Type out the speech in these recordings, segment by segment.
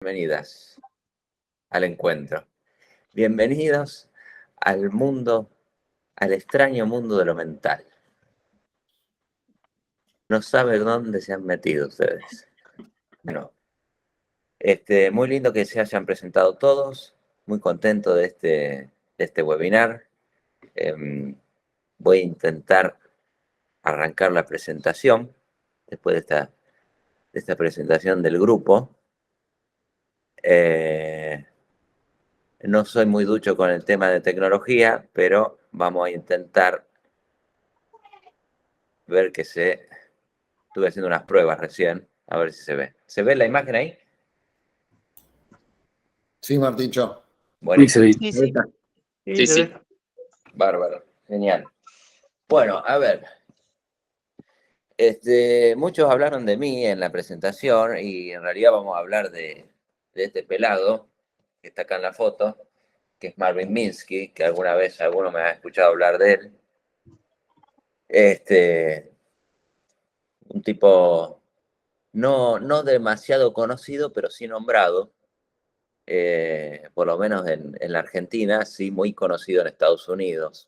Bienvenidas al encuentro. Bienvenidos al mundo, al extraño mundo de lo mental. No saben dónde se han metido ustedes. Bueno, muy lindo que se hayan presentado todos. Muy contento de este webinar. Voy a intentar arrancar la presentación después de esta presentación del grupo. No soy muy ducho con el tema de tecnología, pero vamos a intentar ver que estuve haciendo unas pruebas recién, a ver si se ve. ¿Se ve la imagen ahí? Sí, Martincho. Buenísimo. Sí. Bárbaro, genial. Bueno, a ver. Muchos hablaron de mí en la presentación y en realidad vamos a hablar de este pelado que está acá en la foto, que es Marvin Minsky, que alguna vez alguno me ha escuchado hablar de él. Un tipo no demasiado conocido, pero sí nombrado, por lo menos en la Argentina, sí muy conocido en Estados Unidos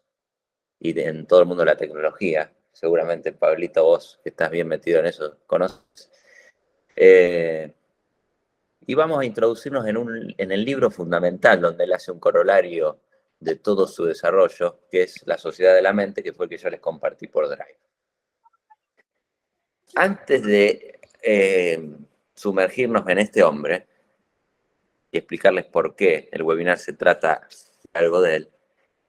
y en todo el mundo de la tecnología. Seguramente, Pablito, vos que estás bien metido en eso, conoces. Y vamos a introducirnos en el libro fundamental, donde él hace un corolario de todo su desarrollo, que es La Sociedad de la Mente, que fue el que yo les compartí por Drive. Antes de sumergirnos en este hombre y explicarles por qué el webinar se trata algo de él,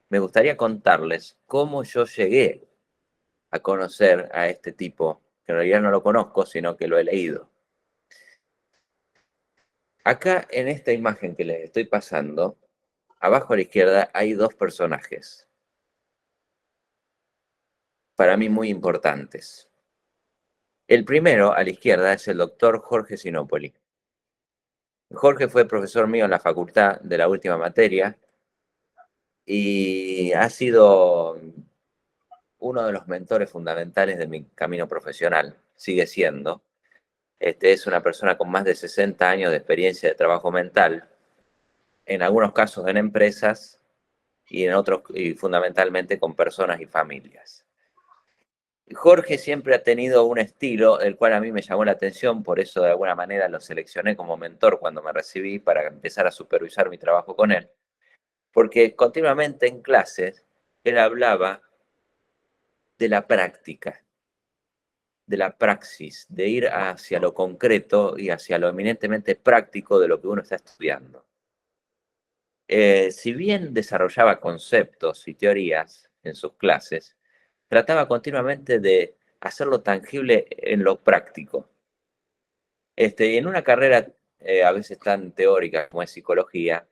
me gustaría contarles cómo yo llegué a conocer a este tipo, que en realidad no lo conozco, sino que lo he leído. Acá en esta imagen que les estoy pasando, abajo a la izquierda hay dos personajes, para mí muy importantes. El primero, a la izquierda, es el doctor Jorge Sinopoli. Jorge fue profesor mío en la facultad de la última materia y ha sido uno de los mentores fundamentales de mi camino profesional, sigue siendo. Es una persona con más de 60 años de experiencia de trabajo mental, en algunos casos en empresas y en otros, y fundamentalmente con personas y familias. Jorge siempre ha tenido un estilo, el cual a mí me llamó la atención, por eso de alguna manera lo seleccioné como mentor cuando me recibí para empezar a supervisar mi trabajo con él, porque continuamente en clases él hablaba de la práctica, de la praxis, de ir hacia lo concreto y hacia lo eminentemente práctico de lo que uno está estudiando. Si bien desarrollaba conceptos y teorías en sus clases, trataba continuamente de hacerlo tangible en lo práctico. En una carrera a veces tan teórica como es psicología,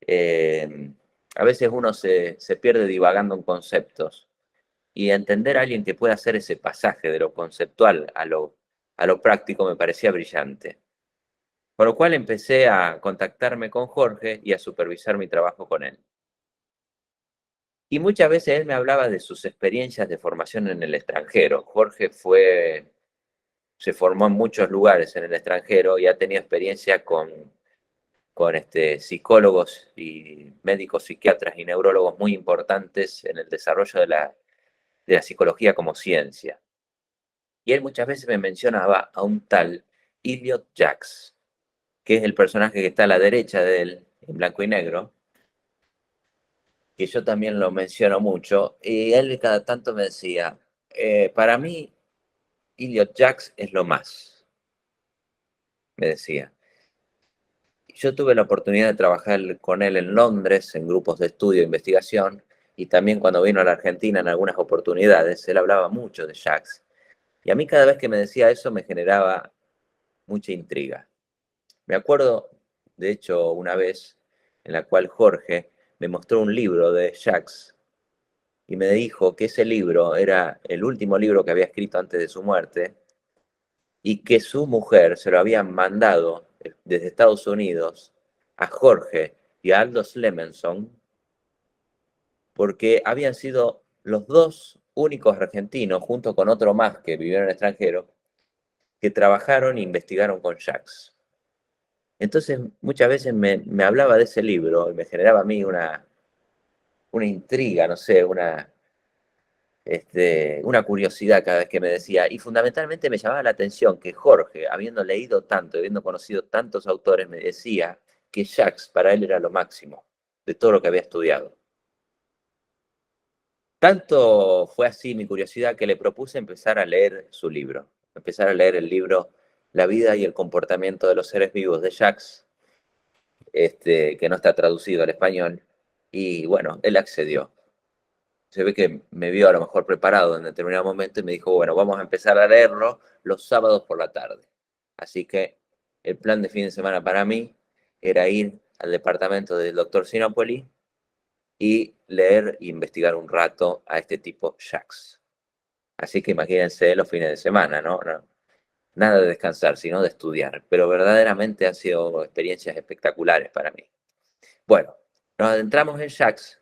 a veces uno se pierde divagando en conceptos y entender a alguien que pueda hacer ese pasaje de lo conceptual a lo práctico me parecía brillante. Por lo cual empecé a contactarme con Jorge y a supervisar mi trabajo con él. Y muchas veces él me hablaba de sus experiencias de formación en el extranjero. Jorge se formó en muchos lugares en el extranjero y ha tenido experiencia con psicólogos y médicos psiquiatras y neurólogos muy importantes en el desarrollo de la psicología como ciencia. Y él muchas veces me mencionaba a un tal Elliot Jaques, que es el personaje que está a la derecha de él, en blanco y negro, que yo también lo menciono mucho, y él cada tanto me decía, para mí, Elliot Jaques es lo más, me decía. Yo tuve la oportunidad de trabajar con él en Londres, en grupos de estudio e investigación, y también cuando vino a la Argentina en algunas oportunidades, él hablaba mucho de Jaques. Y a mí cada vez que me decía eso me generaba mucha intriga. Me acuerdo, de hecho, una vez en la cual Jorge me mostró un libro de Jaques y me dijo que ese libro era el último libro que había escrito antes de su muerte y que su mujer se lo habían mandado desde Estados Unidos a Jorge y a Aldous Lemenson porque habían sido los dos únicos argentinos, junto con otro más que vivieron en el extranjero, que trabajaron e investigaron con Jaques. Entonces, muchas veces me hablaba de ese libro y me generaba a mí una intriga, no sé, una curiosidad cada vez que me decía. Y fundamentalmente me llamaba la atención que Jorge, habiendo leído tanto, habiendo conocido tantos autores, me decía que Jacques para él era lo máximo de todo lo que había estudiado. Tanto fue así mi curiosidad que le propuse empezar a leer su libro, empezar a leer el libro La vida y el comportamiento de los seres vivos de Jacques, que no está traducido al español, y bueno, él accedió. Se ve que me vio a lo mejor preparado en determinado momento y me dijo, bueno, vamos a empezar a leerlo los sábados por la tarde. Así que el plan de fin de semana para mí era ir al departamento del doctor Sinopoli y leer e investigar un rato a este tipo Jacques. Así que imagínense los fines de semana, ¿no? Nada de descansar, sino de estudiar. Pero verdaderamente han sido experiencias espectaculares para mí. Bueno, nos adentramos en Jacques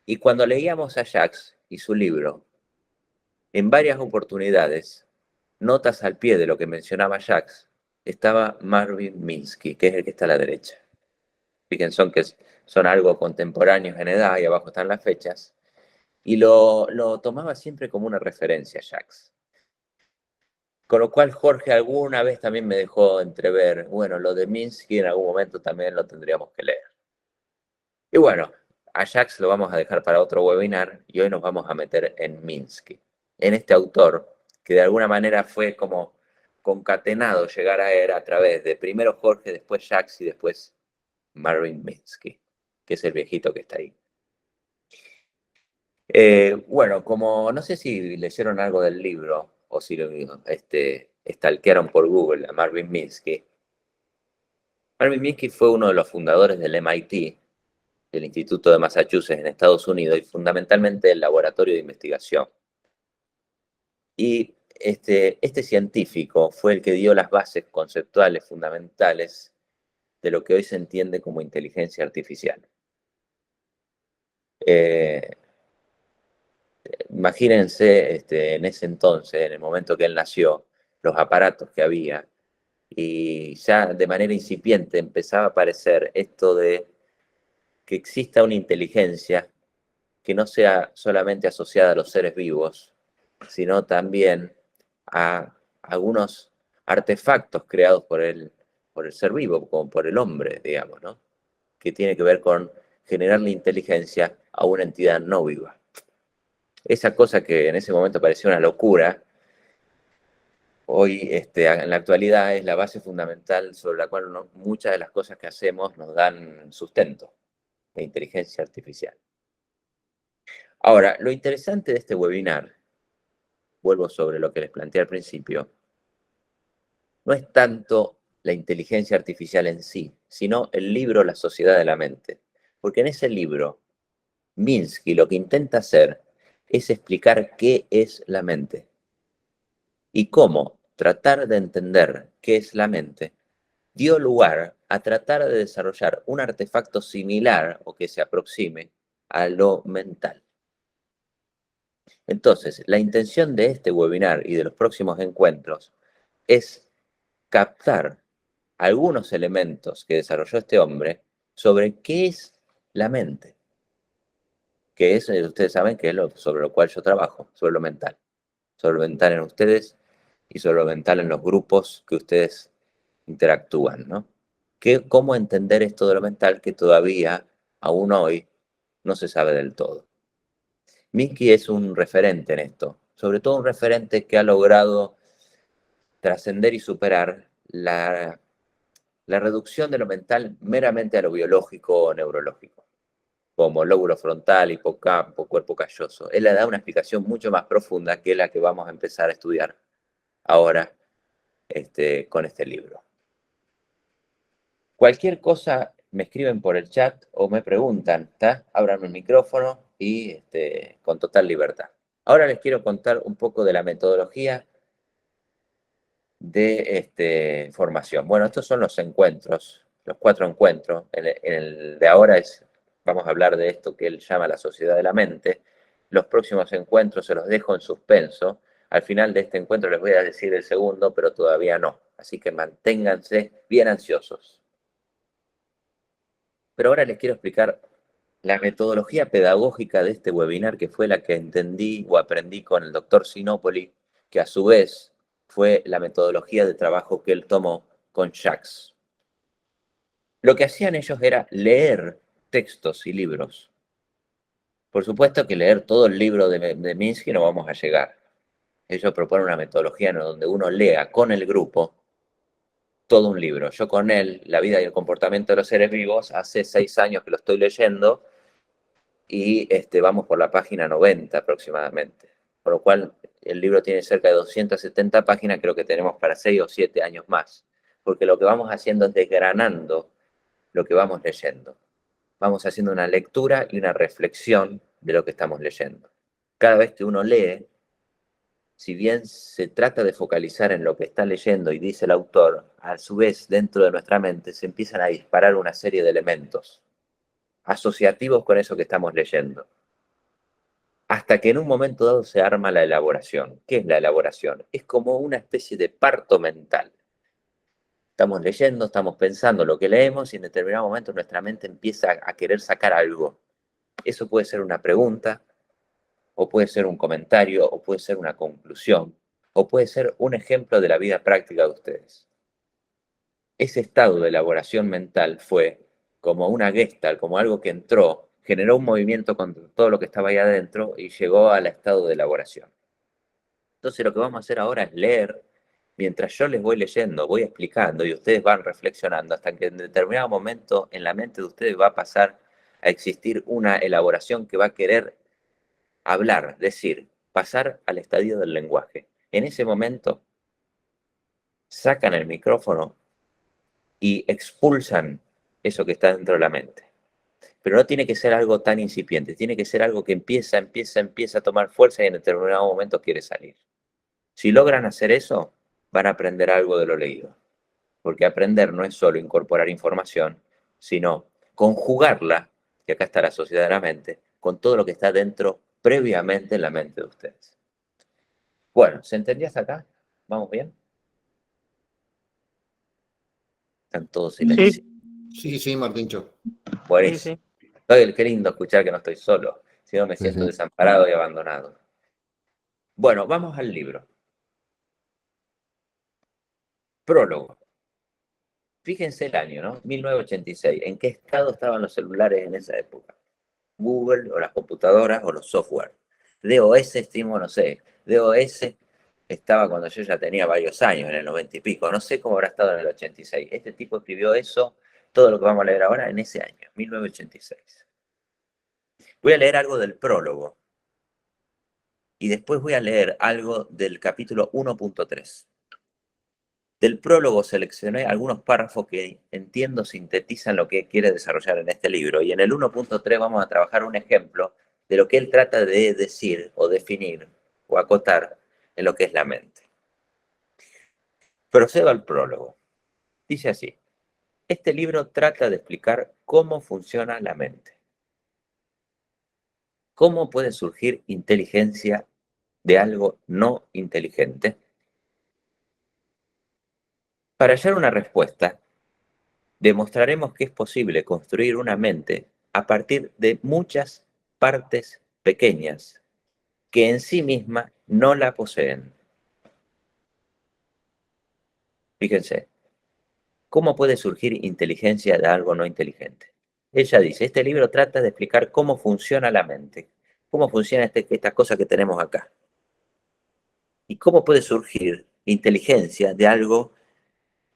y cuando leíamos a Jacques y su libro, en varias oportunidades, notas al pie de lo que mencionaba Jacques, estaba Marvin Minsky, que es el que está a la derecha. Fíjense que son algo contemporáneos en edad y abajo están las fechas. Y lo tomaba siempre como una referencia, Jacques. Con lo cual Jorge alguna vez también me dejó entrever, bueno, lo de Minsky en algún momento también lo tendríamos que leer. Y bueno, a Jacques lo vamos a dejar para otro webinar y hoy nos vamos a meter en Minsky, en este autor que de alguna manera fue como concatenado llegar a él a través de primero Jorge, después Jacques y después Marvin Minsky, que es el viejito que está ahí. Bueno, como no sé si leyeron algo del libro o si lo stalkearon por Google a Marvin Minsky. Marvin Minsky fue uno de los fundadores del MIT, del Instituto de Massachusetts en Estados Unidos y fundamentalmente el laboratorio de investigación. Y este científico fue el que dio las bases conceptuales fundamentales de lo que hoy se entiende como inteligencia artificial. Imagínense en ese entonces, en el momento que él nació, los aparatos que había, y ya de manera incipiente empezaba a aparecer esto de que exista una inteligencia que no sea solamente asociada a los seres vivos, sino también a algunos artefactos creados por el ser vivo, como por el hombre, digamos, ¿no? Que tiene que ver con generar la inteligencia a una entidad no viva. Esa cosa que en ese momento parecía una locura, hoy en la actualidad es la base fundamental sobre la cual muchas de las cosas que hacemos nos dan sustento, la inteligencia artificial. Ahora, lo interesante de este webinar, vuelvo sobre lo que les planteé al principio, no es tanto la inteligencia artificial en sí, sino el libro La Sociedad de la Mente. Porque en ese libro, Minsky lo que intenta hacer es explicar qué es la mente y cómo tratar de entender qué es la mente dio lugar a tratar de desarrollar un artefacto similar o que se aproxime a lo mental. Entonces, la intención de este webinar y de los próximos encuentros es captar algunos elementos que desarrolló este hombre sobre qué es la mente, que es, ustedes saben que es sobre lo cual yo trabajo, sobre lo mental en ustedes y sobre lo mental en los grupos que ustedes interactúan, ¿no? ¿Cómo entender esto de lo mental que todavía, aún hoy, no se sabe del todo? Minsky es un referente en esto, sobre todo un referente que ha logrado trascender y superar la reducción de lo mental meramente a lo biológico o neurológico, como lóbulo frontal, hipocampo, cuerpo calloso. Él le da una explicación mucho más profunda que la que vamos a empezar a estudiar ahora con este libro. Cualquier cosa me escriben por el chat o me preguntan, ¿está? Abran el micrófono y con total libertad. Ahora les quiero contar un poco de la metodología de formación. Bueno, estos son los encuentros, los 4 encuentros. En el de ahora vamos a hablar de esto que él llama la sociedad de la mente. Los próximos encuentros se los dejo en suspenso. Al final de este encuentro les voy a decir el segundo, pero todavía no. Así que manténganse bien ansiosos. Pero ahora les quiero explicar la metodología pedagógica de este webinar, que fue la que entendí o aprendí con el doctor Sinopoli, que a su vez fue la metodología de trabajo que él tomó con Jacques. Lo que hacían ellos era leer textos y libros. Por supuesto que leer todo el libro de Minsky no vamos a llegar. Ellos proponen una metodología en donde uno lea con el grupo todo un libro. Yo con él, La vida y el comportamiento de los seres vivos, hace 6 años que lo estoy leyendo y vamos por la página 90 aproximadamente. Por lo cual el libro tiene cerca de 270 páginas, creo que tenemos para 6 o 7 años más. Porque lo que vamos haciendo es desgranando lo que vamos leyendo. Vamos haciendo una lectura y una reflexión de lo que estamos leyendo. Cada vez que uno lee, si bien se trata de focalizar en lo que está leyendo y dice el autor, a su vez dentro de nuestra mente se empiezan a disparar una serie de elementos asociativos con eso que estamos leyendo. Hasta que en un momento dado se arma la elaboración. ¿Qué es la elaboración? Es como una especie de parto mental. Estamos leyendo, estamos pensando lo que leemos y en determinado momento nuestra mente empieza a querer sacar algo. Eso puede ser una pregunta, o puede ser un comentario, o puede ser una conclusión, o puede ser un ejemplo de la vida práctica de ustedes. Ese estado de elaboración mental fue como una gestalt, como algo que entró, generó un movimiento con todo lo que estaba ahí adentro y llegó al estado de elaboración. Entonces lo que vamos a hacer ahora es leer, mientras yo les voy leyendo, voy explicando y ustedes van reflexionando hasta que en determinado momento en la mente de ustedes va a pasar a existir una elaboración que va a querer hablar, decir, pasar al estadio del lenguaje. En ese momento sacan el micrófono y expulsan eso que está dentro de la mente. Pero no tiene que ser algo tan incipiente, tiene que ser algo que empieza a tomar fuerza y en determinado momento quiere salir. Si logran hacer eso, van a aprender algo de lo leído. Porque aprender no es solo incorporar información, sino conjugarla, que acá está la sociedad de la mente, con todo lo que está dentro previamente en la mente de ustedes. Bueno, ¿se entendió hasta acá? ¿Vamos bien? Están todos silenciosos. Sí, Martíncho. Buenísimo. Oye, qué lindo escuchar que no estoy solo, si no me siento desamparado y abandonado. Bueno, vamos al libro. Prólogo. Fíjense el año, ¿no? 1986. ¿En qué estado estaban los celulares en esa época? Google o las computadoras o los software. DOS, estimo, no sé. DOS estaba cuando yo ya tenía varios años, en el 90 y pico. No sé cómo habrá estado en el 86. Este tipo escribió eso, todo lo que vamos a leer ahora, en ese año, 1986. Voy a leer algo del prólogo. Y después voy a leer algo del capítulo 1.3. Del prólogo seleccioné algunos párrafos que entiendo sintetizan lo que quiere desarrollar en este libro. Y en el 1.3 vamos a trabajar un ejemplo de lo que él trata de decir o definir o acotar en lo que es la mente. Procedo al prólogo. Dice así: este libro trata de explicar cómo funciona la mente. ¿Cómo puede surgir inteligencia de algo no inteligente? Para hallar una respuesta, demostraremos que es posible construir una mente a partir de muchas partes pequeñas que en sí misma no la poseen. Fíjense, ¿cómo puede surgir inteligencia de algo no inteligente? Ella dice, este libro trata de explicar cómo funciona la mente, cómo funciona esta cosa que tenemos acá. Y cómo puede surgir inteligencia de algo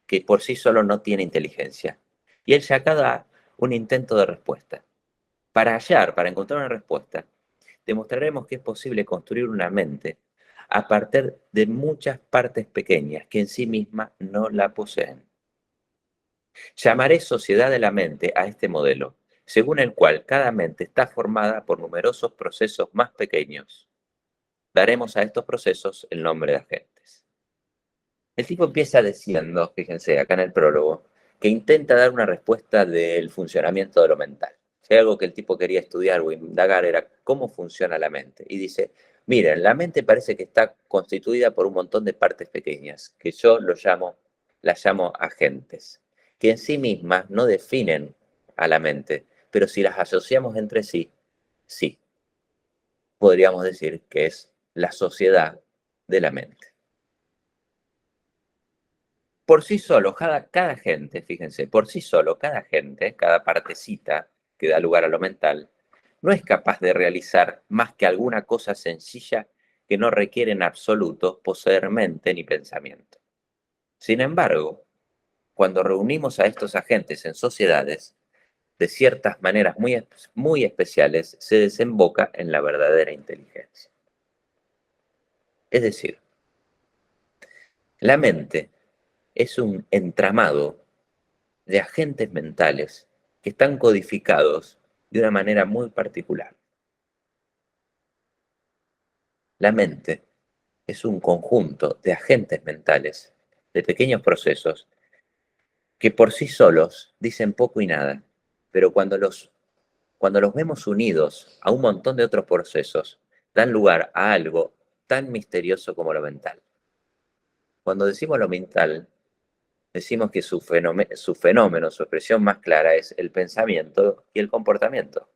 que por sí solo no tiene inteligencia. Y él saca da un intento de respuesta. Para encontrar una respuesta, demostraremos que es posible construir una mente a partir de muchas partes pequeñas que en sí misma no la poseen. Llamaré sociedad de la mente a este modelo, según el cual cada mente está formada por numerosos procesos más pequeños. Daremos a estos procesos el nombre de agentes. El tipo empieza diciendo, fíjense, acá en el prólogo, que intenta dar una respuesta del funcionamiento de lo mental. Si hay algo que el tipo quería estudiar o indagar era cómo funciona la mente. Y dice, miren, la mente parece que está constituida por un montón de partes pequeñas, que yo las llamo agentes, que en sí mismas no definen a la mente, pero si las asociamos entre sí, sí, podríamos decir que es la sociedad de la mente. Por sí solo, cada gente, fíjense, por sí solo, cada gente, cada partecita que da lugar a lo mental, no es capaz de realizar más que alguna cosa sencilla que no requiere en absoluto poseer mente ni pensamiento. Sin embargo, cuando reunimos a estos agentes en sociedades, de ciertas maneras muy especiales, se desemboca en la verdadera inteligencia. Es decir, la mente es un entramado de agentes mentales que están codificados de una manera muy particular. La mente es un conjunto de agentes mentales, de pequeños procesos, que por sí solos dicen poco y nada, pero cuando los vemos unidos a un montón de otros procesos, dan lugar a algo tan misterioso como lo mental. Cuando decimos lo mental, decimos que su fenómeno, su expresión más clara es el pensamiento y el comportamiento.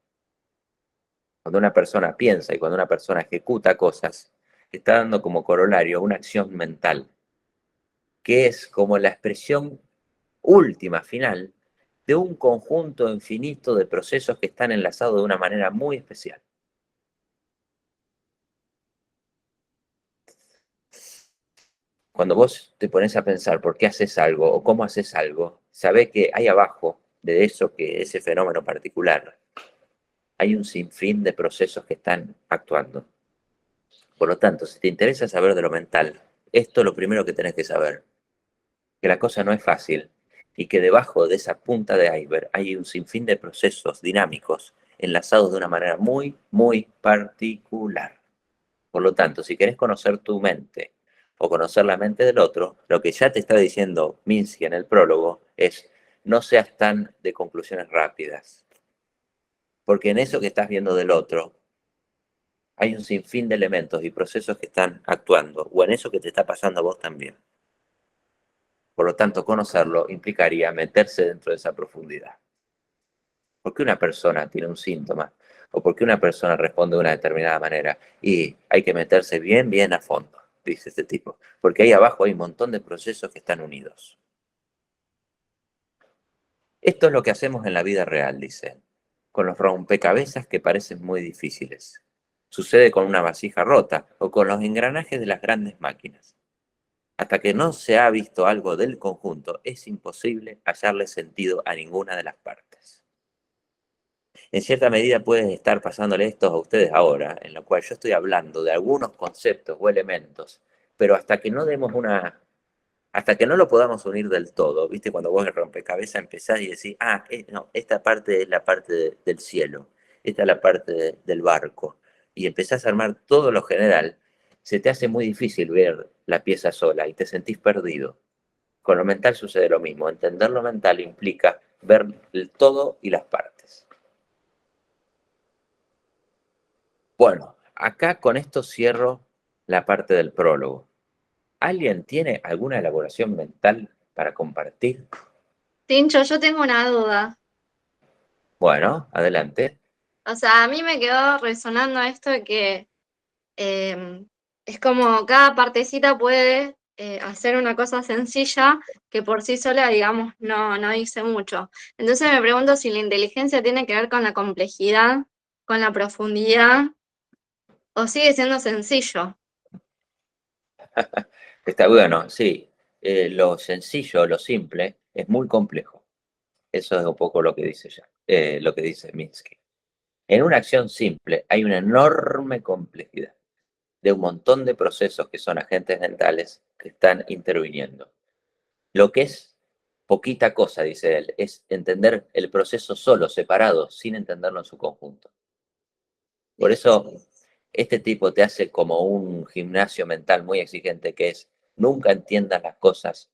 Cuando una persona piensa y cuando una persona ejecuta cosas, está dando como corolario una acción mental, que es como la expresión última, final, de un conjunto infinito de procesos que están enlazados de una manera muy especial. Cuando vos te pones a pensar por qué haces algo o cómo haces algo, sabés que hay abajo de eso, que ese fenómeno particular, hay un sinfín de procesos que están actuando. Por lo tanto, si te interesa saber de lo mental, esto es lo primero que tenés que saber, que la cosa no es fácil y que debajo de esa punta de iceberg hay un sinfín de procesos dinámicos enlazados de una manera muy particular. Por lo tanto, si querés conocer tu mente o conocer la mente del otro, lo que ya te está diciendo Minsky en el prólogo es: no seas tan de conclusiones rápidas, porque en eso que estás viendo del otro hay un sinfín de elementos y procesos que están actuando, o en eso que te está pasando a vos también. Por lo tanto, conocerlo implicaría meterse dentro de esa profundidad. ¿Por qué una persona tiene un síntoma? ¿O por qué una persona responde de una determinada manera? Y hay que meterse bien a fondo, dice este tipo. Porque ahí abajo hay un montón de procesos que están unidos. Esto es lo que hacemos en la vida real, dice, con los rompecabezas que parecen muy difíciles. Sucede con una vasija rota o con los engranajes de las grandes máquinas. Hasta que no se ha visto algo del conjunto, es imposible hallarle sentido a ninguna de las partes. En cierta medida pueden estar pasándole esto a ustedes ahora, en lo cual yo estoy hablando de algunos conceptos o elementos, pero hasta que no lo podamos unir del todo, ¿viste? Cuando vos el rompecabezas empezás y decís, no, esta parte es la parte del cielo, esta es la parte del barco, y empezás a armar todo lo general, se te hace muy difícil ver la pieza sola y te sentís perdido. Con lo mental sucede lo mismo. Entender lo mental implica ver el todo y las partes. Bueno, acá con esto cierro la parte del prólogo. ¿Alguien tiene alguna elaboración mental para compartir? Tincho, yo tengo una duda. Bueno, adelante. O sea, a mí me quedó resonando esto de que eh, es como cada partecita puede hacer una cosa sencilla que por sí sola, digamos, no dice mucho. Entonces me pregunto si la inteligencia tiene que ver con la complejidad, con la profundidad, o sigue siendo sencillo. Está bueno, sí. Lo sencillo, lo simple, es muy complejo. Eso es un poco lo que dice lo que dice Minsky. En una acción simple hay una enorme complejidad de un montón de procesos que son agentes mentales que están interviniendo. Lo que es poquita cosa, dice él, es entender el proceso solo, separado, sin entenderlo en su conjunto. Por eso, este tipo te hace como un gimnasio mental muy exigente, que es: nunca entiendas las cosas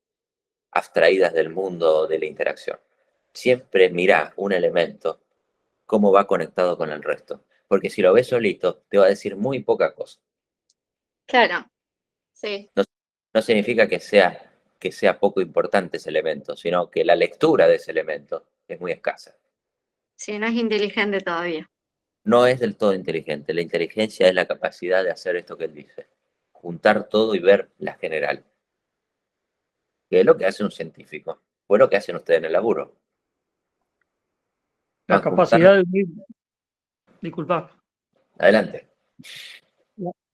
abstraídas del mundo de la interacción. Siempre mira un elemento, cómo va conectado con el resto. Porque si lo ves solito, te va a decir muy poca cosa. Claro, sí. No, no significa que sea poco importante ese elemento, sino que la lectura de ese elemento es muy escasa. Sí, no es inteligente todavía. No es del todo inteligente. La inteligencia es la capacidad de hacer esto que él dice. Juntar todo y ver la general. Que es lo que hace un científico. Fue lo que hacen ustedes en el laburo. La Van juntando. capacidad de unir, disculpa, Adelante.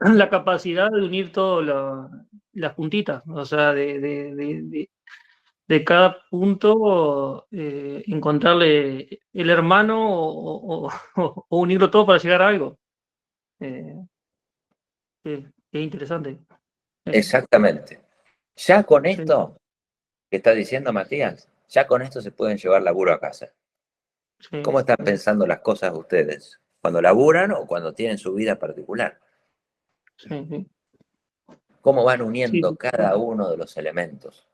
la capacidad de unir todas las puntitas, o sea, de cada punto encontrarle el hermano o unirlo todo para llegar a algo. Es interesante. Exactamente. Ya con Sí, esto que está diciendo Matías, ya con esto se pueden llevar laburo a casa. sí, ¿Cómo están pensando las cosas ustedes? ¿Cuando laburan o cuando tienen su vida particular? sí, sí. ¿Cómo van Sí, uniendo cada uno de los elementos?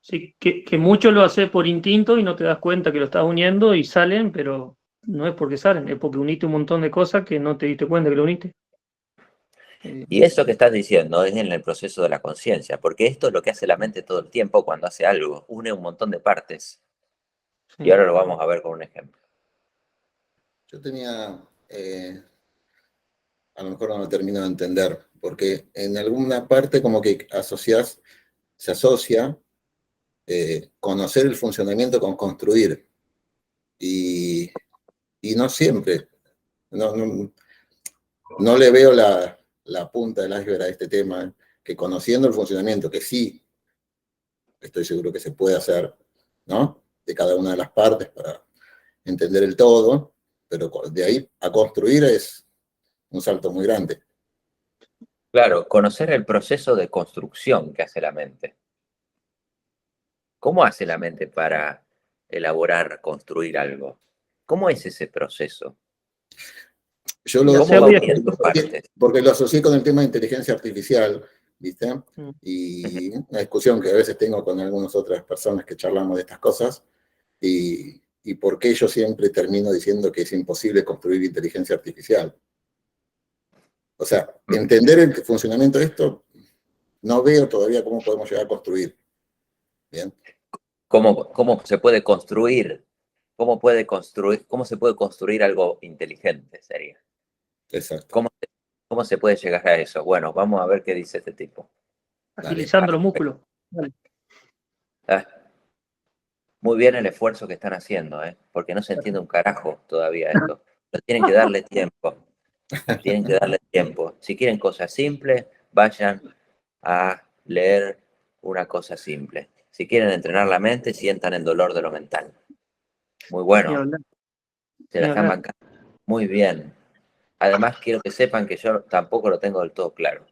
sí, que mucho lo haces por instinto y no te das cuenta que lo estás uniendo y salen, pero no es porque salen, es porque uniste un montón de cosas que no te diste cuenta que lo uniste. Y eso que estás diciendo es en el proceso de la conciencia, porque esto es lo que hace la mente todo el tiempo cuando hace algo, une un montón de partes. Y Sí, ahora lo vamos a ver con un ejemplo. Yo tenía, a lo mejor no lo termino de entender, porque en alguna parte como que se asocia conocer el funcionamiento con construir. Y, y no siempre, no, no le veo la punta del iceberg a este tema, que conociendo el funcionamiento, que sí, estoy seguro que se puede hacer, ¿no? De cada una de las partes para entender el todo, pero de ahí a construir es un salto muy grande. Claro, conocer el proceso de construcción que hace la mente. ¿Cómo hace la mente para elaborar, construir algo? ¿Cómo es ese proceso? Yo ya ¿Cómo sea va muy uniendo partes? porque lo asocié con el tema de inteligencia artificial, ¿viste? Mm. Y una discusión que a veces tengo con algunas otras personas que charlamos de estas cosas, y por qué yo siempre termino diciendo que es imposible construir inteligencia artificial. O sea, entender el funcionamiento de esto, no veo todavía cómo podemos llegar a construir. ¿Bien? ¿Cómo se puede construir? ¿Cómo se puede construir algo inteligente? Sería. Exacto. ¿Cómo se puede llegar a eso? Bueno, vamos a ver qué dice este tipo. Dale. Agilizando los músculos. Vale. Ah, muy bien el esfuerzo que están haciendo, ¿eh? Porque no se entiende un carajo todavía esto. Pero tienen que darle tiempo. Tienen que darle tiempo. Si quieren cosas simples, vayan a leer una cosa simple. Si quieren entrenar la mente, sientan el dolor de lo mental. Muy Ni bueno. hablar, Se la ni están hablar. bancando muy bien. Además, quiero que sepan que yo tampoco lo tengo del todo claro.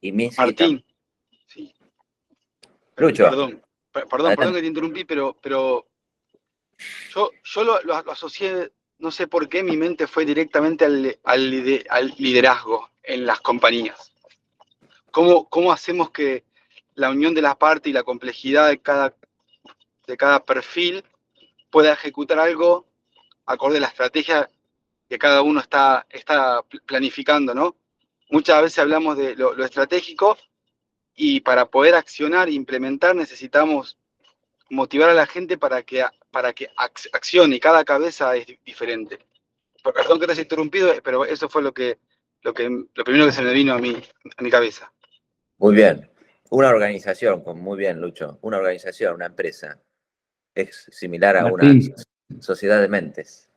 Y Minsky tampoco. Martín, sí, Lucho, perdón adelante. que te interrumpí, pero yo lo asocié, no sé por qué, mi mente fue directamente al liderazgo en las compañías. ¿Cómo hacemos que la unión de las partes y la complejidad de cada perfil pueda ejecutar algo acorde a la estrategia que cada uno está planificando, ¿no? Muchas veces hablamos de lo estratégico y para poder accionar e implementar necesitamos motivar a la gente para que accione, y cada cabeza es diferente. Perdón que te haya interrumpido, pero eso fue lo primero que se me vino a mi cabeza. Muy bien. Una organización, muy bien, Lucho. Una organización, una empresa, es similar a una Martín, sociedad de mentes.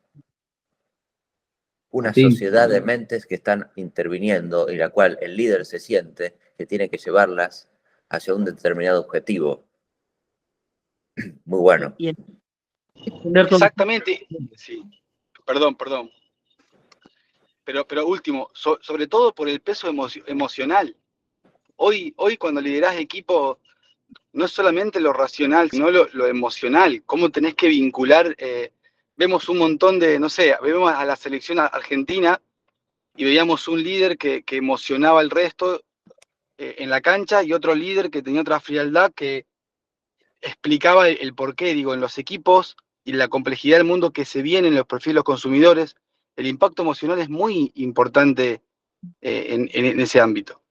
Una Martín, sociedad de mentes que están interviniendo y la cual el líder se siente que tiene que llevarlas hacia un determinado objetivo. Muy bueno. Y entender todo. Exactamente, sí. Perdón. Pero último, sobre todo por el peso emocional. Hoy cuando liderás equipo, no es solamente lo racional, sino lo emocional, cómo tenés que vincular. Vemos un montón no sé, vemos a la selección argentina y veíamos un líder que emocionaba al resto en la cancha y otro líder que tenía otra frialdad que explicaba el porqué, digo, en los equipos y la complejidad del mundo que se viene en los perfiles de los consumidores. El impacto emocional es muy importante en ese ámbito.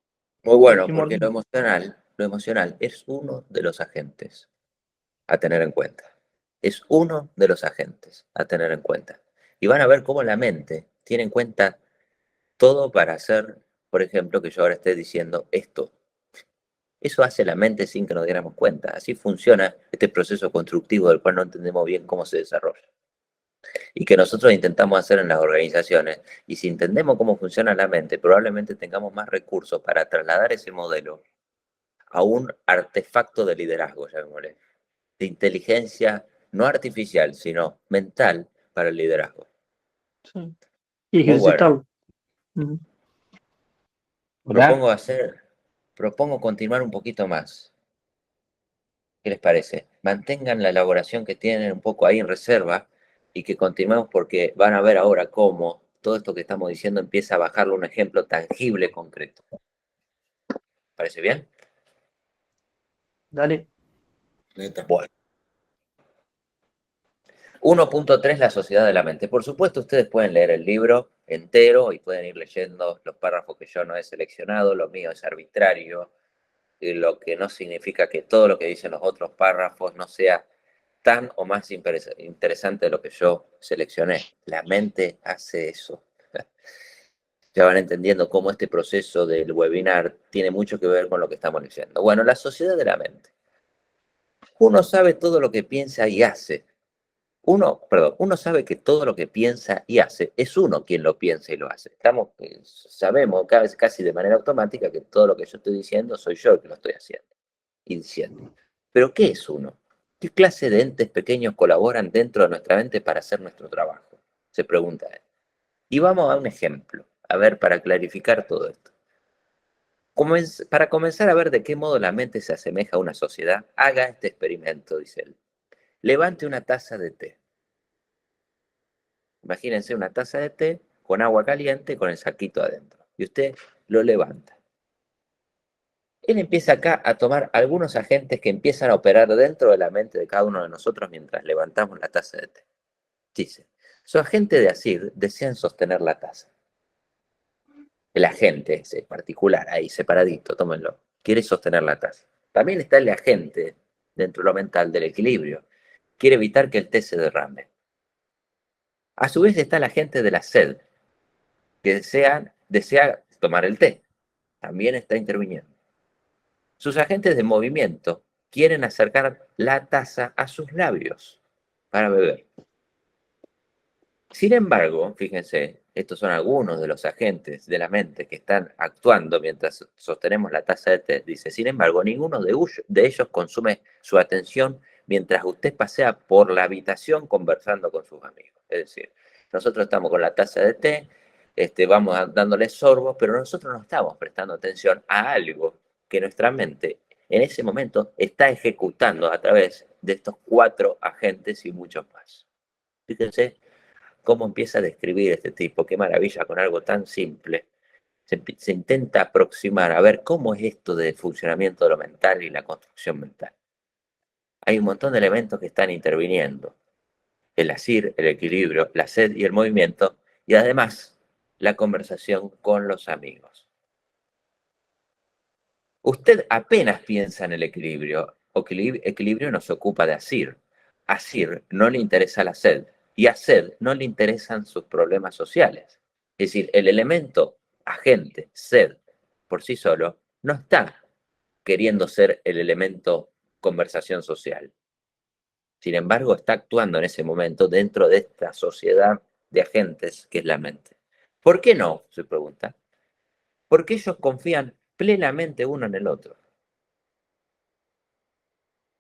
Muy Es bueno, porque primordial. lo emocional es uno de los agentes a tener en cuenta. es uno de los agentes a tener en cuenta. Y van a ver cómo la mente tiene en cuenta todo para hacer, por ejemplo, que yo ahora esté diciendo esto. Eso hace la mente sin que nos diéramos cuenta. Así funciona este proceso constructivo del cual no entendemos bien cómo se desarrolla. Y que nosotros intentamos hacer en las organizaciones. Y si entendemos cómo funciona la mente, probablemente tengamos más recursos para trasladar ese modelo a un artefacto de liderazgo, llamémosle, de inteligencia no artificial, sino mental para el liderazgo. Sí. Y Muy bueno. ejercitarlo. Propongo continuar un poquito más. ¿Qué les parece? Mantengan la elaboración que tienen un poco ahí en reserva y que continuemos porque van a ver ahora cómo todo esto que estamos diciendo empieza a bajarlo a un ejemplo tangible, concreto. ¿Parece bien? Dale. Neta. Bueno. 1.3, la sociedad de la mente. Por supuesto, ustedes pueden leer el libro entero y pueden ir leyendo los párrafos que yo no he seleccionado, lo mío es arbitrario, lo que no significa que todo lo que dicen los otros párrafos no sea tan o más interesante de lo que yo seleccioné. La mente hace eso. Ya van entendiendo cómo este proceso del webinar tiene mucho que ver con lo que estamos diciendo. Bueno, la sociedad de la mente. Uno sabe todo lo que piensa y hace. Uno sabe que todo lo que piensa y hace es uno quien lo piensa y lo hace. Sabemos casi de manera automática que todo lo que yo estoy diciendo soy yo el que lo estoy haciendo y diciendo. Pero ¿qué es uno? ¿Qué clase de entes pequeños colaboran dentro de nuestra mente para hacer nuestro trabajo? Se pregunta él. Y vamos a un ejemplo, a ver, para clarificar todo esto. Para comenzar a ver de qué modo la mente se asemeja a una sociedad, haga este experimento, dice él. Levante una taza de té. Imagínense una taza de té con agua caliente con el saquito adentro. Y usted lo levanta. Él empieza acá a tomar algunos agentes que empiezan a operar dentro de la mente de cada uno de nosotros mientras levantamos la taza de té. Dice, su agente de asir desean sostener la taza. El agente ese particular, ahí separadito, tómenlo, quiere sostener la taza. También está el agente dentro de lo mental del equilibrio. Quiere evitar que el té se derrame. A su vez está el agente de la sed, que desea tomar el té. También está interviniendo. Sus agentes de movimiento quieren acercar la taza a sus labios para beber. Sin embargo, fíjense, estos son algunos de los agentes de la mente que están actuando mientras sostenemos la taza de té. Dice, sin embargo, ninguno de ellos consume su atención mientras usted pasea por la habitación conversando con sus amigos. Es decir, nosotros estamos con la taza de té, vamos dándole sorbos, pero nosotros no estamos prestando atención a algo que nuestra mente en ese momento está ejecutando a través de estos 4 agentes y muchos más. Fíjense cómo empieza a describir este tipo, qué maravilla, con algo tan simple. Se intenta aproximar a ver cómo es esto del funcionamiento de lo mental y la construcción mental. Hay un montón de elementos que están interviniendo. El asir, el equilibrio, la sed y el movimiento, y además la conversación con los amigos. Usted apenas piensa en el equilibrio. Equilibrio nos ocupa de asir. Asir no le interesa la sed. Y a sed no le interesan sus problemas sociales. Es decir, el elemento agente, sed, por sí solo, no está queriendo ser el elemento conversación social. Sin embargo, está actuando en ese momento dentro de esta sociedad de agentes que es la mente. ¿Por qué no? Se pregunta. Porque ellos confían plenamente uno en el otro.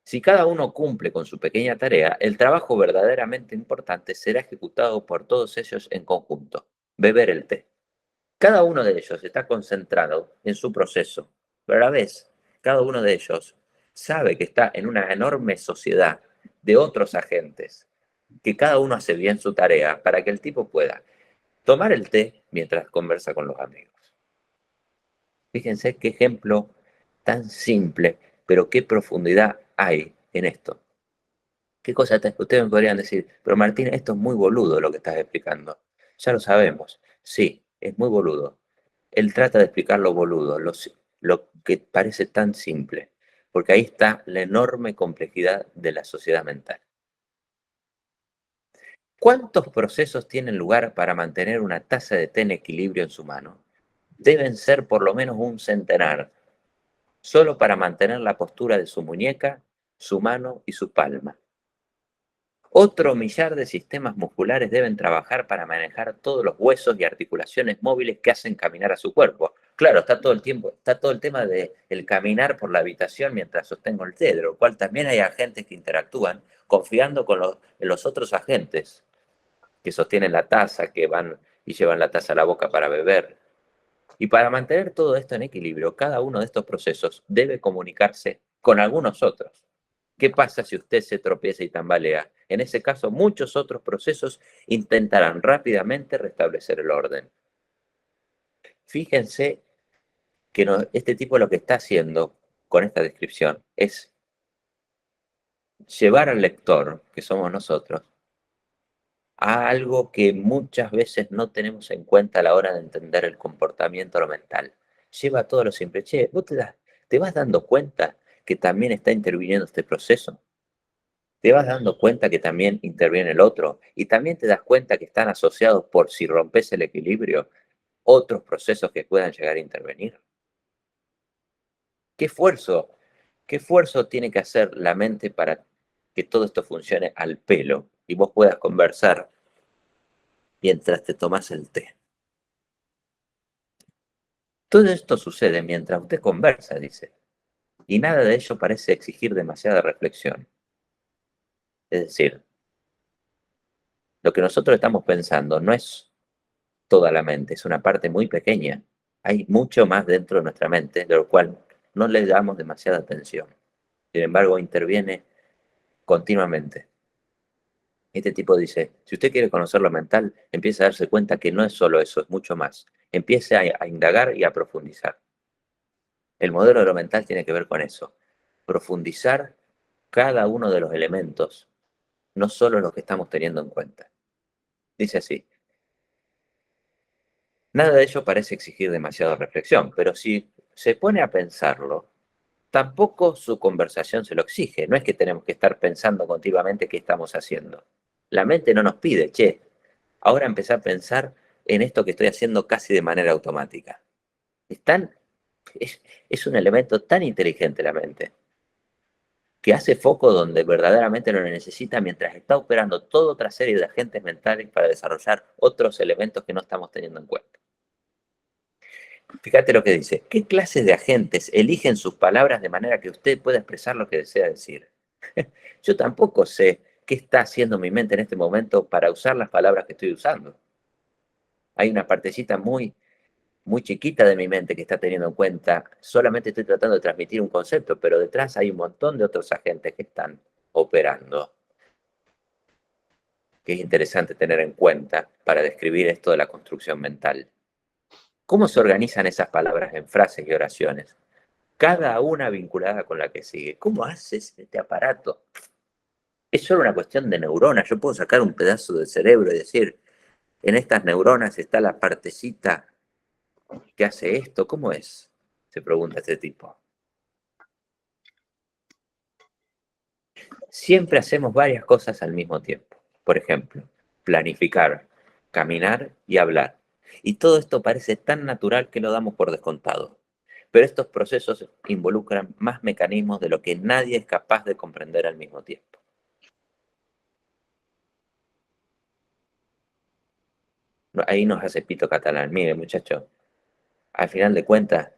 Si cada uno cumple con su pequeña tarea, el trabajo verdaderamente importante será ejecutado por todos ellos en conjunto. Beber el té. Cada uno de ellos está concentrado en su proceso, pero a la vez, cada uno de ellos sabe que está en una enorme sociedad de otros agentes, que cada uno hace bien su tarea para que el tipo pueda tomar el té mientras conversa con los amigos. Fíjense qué ejemplo tan simple, pero qué profundidad hay en esto. ¿Qué cosa ustedes me podrían decir? Pero Martín, esto es muy boludo lo que estás explicando. Ya lo sabemos. Sí, es muy boludo. Él trata de explicar lo boludo, lo que parece tan simple, porque ahí está la enorme complejidad de la sociedad mental. ¿Cuántos procesos tienen lugar para mantener una taza de té en equilibrio en su mano? Deben ser por lo menos un centenar, solo para mantener la postura de su muñeca, su mano y su palma. Otro millar de sistemas musculares deben trabajar para manejar todos los huesos y articulaciones móviles que hacen caminar a su cuerpo. Claro, está todo el tema del caminar por la habitación mientras sostengo el té, de lo cual también hay agentes que interactúan confiando en los otros agentes que sostienen la taza, que van y llevan la taza a la boca para beber. Y para mantener todo esto en equilibrio, cada uno de estos procesos debe comunicarse con algunos otros. ¿Qué pasa si usted se tropieza y tambalea? En ese caso, muchos otros procesos intentarán rápidamente restablecer el orden. Fíjense que este tipo lo que está haciendo con esta descripción es llevar al lector, que somos nosotros, a algo que muchas veces no tenemos en cuenta a la hora de entender el comportamiento lo mental. Lleva a todo lo simple. Che, ¿vos te vas dando cuenta que también está interviniendo este proceso? ¿Te vas dando cuenta que también interviene el otro? Y también te das cuenta que están asociados, por si rompes el equilibrio, otros procesos que puedan llegar a intervenir. ¿Qué esfuerzo tiene que hacer la mente para que todo esto funcione al pelo y vos puedas conversar mientras te tomas el té? Todo esto sucede mientras usted conversa, dice, y nada de ello parece exigir demasiada reflexión. Es decir, lo que nosotros estamos pensando no es toda la mente, es una parte muy pequeña. Hay mucho más dentro de nuestra mente, de lo cual no le damos demasiada atención. Sin embargo, interviene continuamente. Este tipo dice, si usted quiere conocer lo mental, empiece a darse cuenta que no es solo eso, es mucho más. Empiece a indagar y a profundizar. El modelo de lo mental tiene que ver con eso. Profundizar cada uno de los elementos, no solo los que estamos teniendo en cuenta. Dice así, nada de ello parece exigir demasiada reflexión, pero si se pone a pensarlo, tampoco su conversación se lo exige. No es que tenemos que estar pensando continuamente qué estamos haciendo. La mente no nos pide, che, ahora empecé a pensar en esto que estoy haciendo casi de manera automática. Es un elemento tan inteligente la mente, que hace foco donde verdaderamente lo necesita mientras está operando toda otra serie de agentes mentales para desarrollar otros elementos que no estamos teniendo en cuenta. Fíjate lo que dice. ¿Qué clases de agentes eligen sus palabras de manera que usted pueda expresar lo que desea decir? Yo tampoco sé qué está haciendo mi mente en este momento para usar las palabras que estoy usando. Hay una partecita muy chiquita de mi mente que está teniendo en cuenta, solamente estoy tratando de transmitir un concepto, pero detrás hay un montón de otros agentes que están operando, que es interesante tener en cuenta para describir esto de la construcción mental. ¿Cómo se organizan esas palabras en frases y oraciones? Cada una vinculada con la que sigue. ¿Cómo haces este aparato? Es solo una cuestión de neuronas. Yo puedo sacar un pedazo del cerebro y decir, en estas neuronas está la partecita que hace esto. ¿Cómo es? Se pregunta este tipo. Siempre hacemos varias cosas al mismo tiempo. Por ejemplo, planificar, caminar y hablar. Y todo esto parece tan natural que lo damos por descontado. Pero estos procesos involucran más mecanismos de lo que nadie es capaz de comprender al mismo tiempo. Ahí nos hace Pito Catalán. Mire, muchachos, al final de cuentas,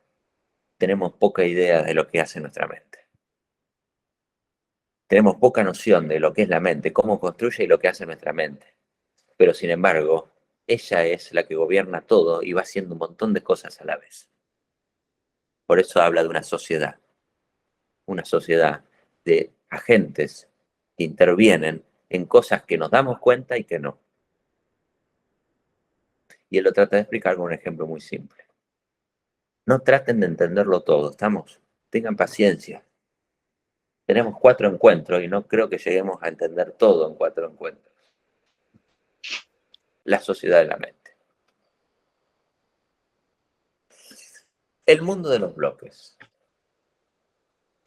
tenemos poca idea de lo que hace nuestra mente. Tenemos poca noción de lo que es la mente, cómo construye y lo que hace nuestra mente. Pero sin embargo, ella es la que gobierna todo y va haciendo un montón de cosas a la vez. Por eso habla de una sociedad de agentes que intervienen en cosas que nos damos cuenta y que no. Y él lo trata de explicar con un ejemplo muy simple. No traten de entenderlo todo, tengan paciencia. Tenemos 4 encuentros y no creo que lleguemos a entender todo en 4 encuentros. La sociedad de la mente. El mundo de los bloques.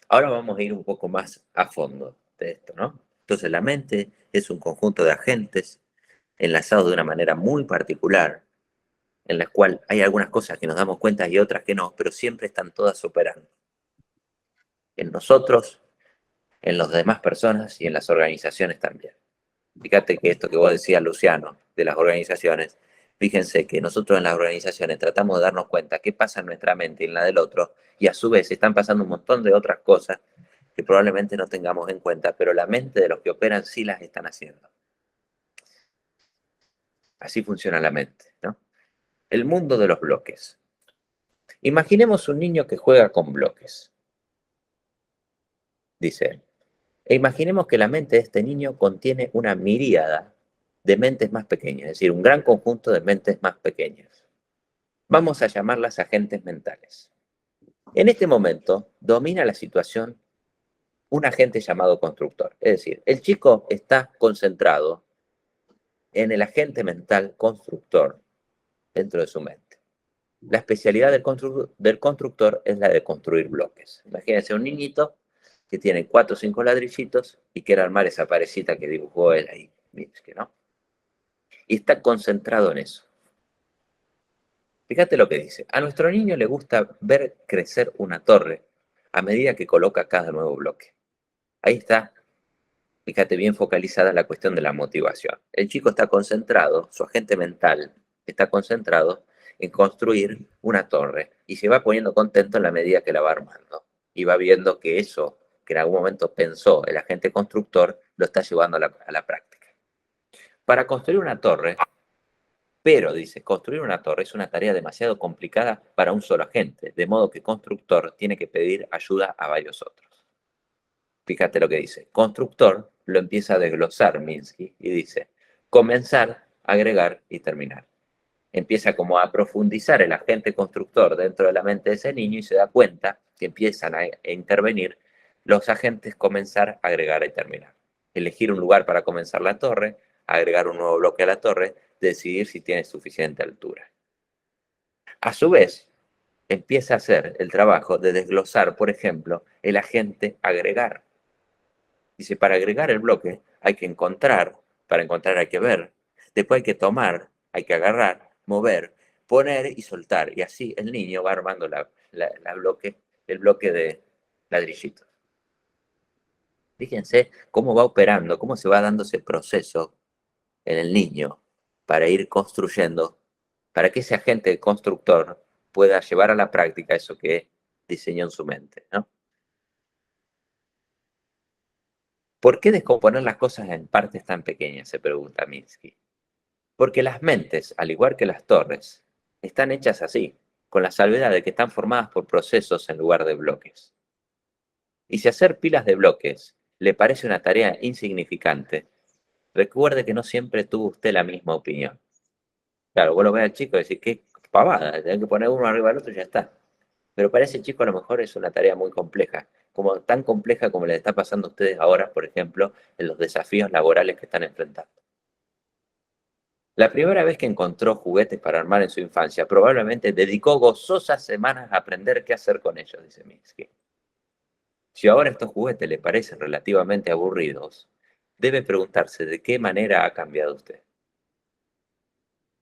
Ahora vamos a ir un poco más a fondo de esto, ¿no? Entonces la mente es un conjunto de agentes enlazados de una manera muy particular, en la cual hay algunas cosas que nos damos cuenta y otras que no, pero siempre están todas operando. En nosotros, en las demás personas y en las organizaciones también. Fíjate que esto que vos decías, Luciano, de las organizaciones, fíjense que nosotros en las organizaciones tratamos de darnos cuenta qué pasa en nuestra mente y en la del otro, y a su vez están pasando un montón de otras cosas que probablemente no tengamos en cuenta, pero la mente de los que operan sí las están haciendo. Así funciona la mente, ¿no? El mundo de los bloques. Imaginemos un niño que juega con bloques, dice él. E imaginemos que la mente de este niño contiene una miríada de mentes más pequeñas, es decir, un gran conjunto de mentes más pequeñas. Vamos a llamarlas agentes mentales. En este momento domina la situación un agente llamado constructor. Es decir, el chico está concentrado en el agente mental constructor dentro de su mente. La especialidad del constructor es la de construir bloques. Imagínense un niñito que tiene 4 o 5 ladrillitos y quiere armar esa parecita que dibujó él ahí, ¿no? Y está concentrado en eso. Fíjate lo que dice. A nuestro niño le gusta ver crecer una torre a medida que coloca cada nuevo bloque. Ahí está, fíjate, bien focalizada la cuestión de la motivación. El chico está concentrado, su agente mental está concentrado en construir una torre y se va poniendo contento en la medida que la va armando. Y va viendo que eso que en algún momento pensó el agente constructor lo está llevando a la práctica. Para construir una torre, pero dice, construir una torre es una tarea demasiado complicada para un solo agente, de modo que el constructor tiene que pedir ayuda a varios otros. Fíjate lo que dice. Constructor lo empieza a desglosar Minsky y dice, comenzar, agregar y terminar. Empieza como a profundizar el agente constructor dentro de la mente de ese niño y se da cuenta que empiezan a intervenir los agentes comenzar, agregar y terminar. Elegir un lugar para comenzar la torre, agregar un nuevo bloque a la torre, decidir si tiene suficiente altura. A su vez, empieza a hacer el trabajo de desglosar, por ejemplo, el agente agregar. Dice, para agregar el bloque hay que encontrar, para encontrar hay que ver, después hay que tomar, hay que agarrar, mover, poner y soltar. Y así el niño va armando el bloque de ladrillitos. Fíjense cómo va operando, cómo se va dando ese proceso en el niño para ir construyendo, para que ese agente constructor pueda llevar a la práctica eso que diseñó en su mente, ¿no? ¿Por qué descomponer las cosas en partes tan pequeñas?, se pregunta Minsky. Porque las mentes, al igual que las torres, están hechas así, con la salvedad de que están formadas por procesos en lugar de bloques. Y si hacer pilas de bloques le parece una tarea insignificante, recuerde que no siempre tuvo usted la misma opinión. Claro, vos lo ves al chico y decís, qué pavada, tenés que poner uno arriba del otro y ya está. Pero para ese chico a lo mejor es una tarea muy compleja, como tan compleja como le está pasando a ustedes ahora, por ejemplo, en los desafíos laborales que están enfrentando. La primera vez que encontró juguetes para armar en su infancia, probablemente dedicó gozosas semanas a aprender qué hacer con ellos, dice Minsky. Si ahora estos juguetes le parecen relativamente aburridos, debe preguntarse de qué manera ha cambiado usted.